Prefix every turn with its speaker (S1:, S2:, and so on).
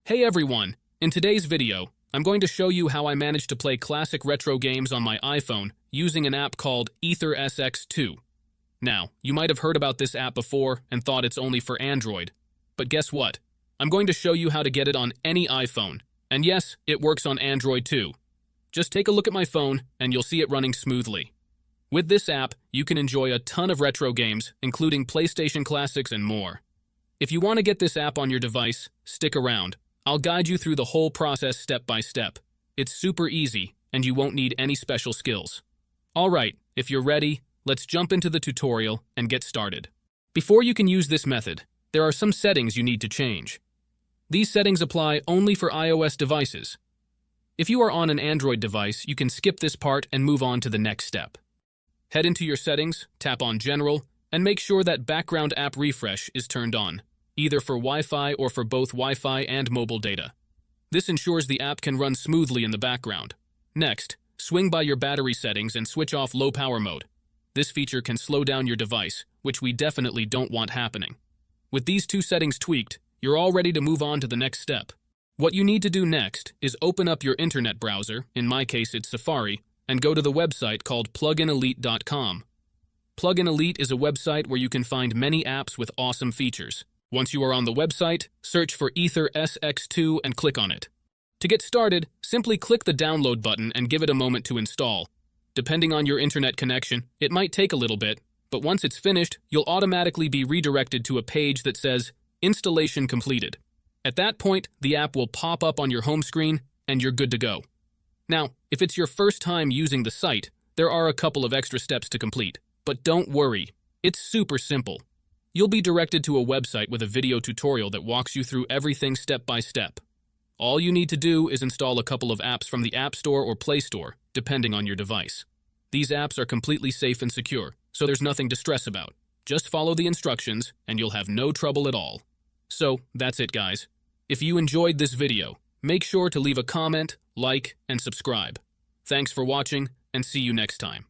S1: Hey everyone! In today's video, I'm going to show you how I managed to play classic retro games on my iPhone using an app called AetherSX2. Now, you might have heard about this app before and thought it's only for Android. But guess what? I'm going to show you how to get it on any iPhone. And yes, it works on Android too. Just take a look at my phone and you'll see it running smoothly. With this app, you can enjoy a ton of retro games, including PlayStation classics and more. If you want to get this app on your device, stick around. I'll guide you through the whole process step by step. It's super easy, and you won't need any special skills. Alright, if you're ready, let's jump into the tutorial and get started. Before you can use this method, there are some settings you need to change. These settings apply only for iOS devices. If you are on an Android device, you can skip this part and move on to the next step. Head into your settings, tap on General, and make sure that Background App Refresh is turned on, either for Wi-Fi or for both Wi-Fi and mobile data. This ensures the app can run smoothly in the background. Next, swing by your battery settings and switch off low power mode. This feature can slow down your device, which we definitely don't want happening. With these two settings tweaked, you're all ready to move on to the next step. What you need to do next is open up your internet browser, in my case it's Safari, and go to the website called pluginelite.com. Plugin Elite is a website where you can find many apps with awesome features. Once you are on the website, search for AetherSX2 and click on it. To get started, simply click the download button and give it a moment to install. Depending on your internet connection, it might take a little bit, but once it's finished, you'll automatically be redirected to a page that says, Installation completed. At that point, the app will pop up on your home screen, and you're good to go. Now, if it's your first time using the site, there are a couple of extra steps to complete. But don't worry, it's super simple. You'll be directed to a website with a video tutorial that walks you through everything step by step. All you need to do is install a couple of apps from the App Store or Play Store, depending on your device. These apps are completely safe and secure, so there's nothing to stress about. Just follow the instructions, and you'll have no trouble at all. So, that's it guys. If you enjoyed this video, make sure to leave a comment, like, and subscribe. Thanks for watching, and see you next time.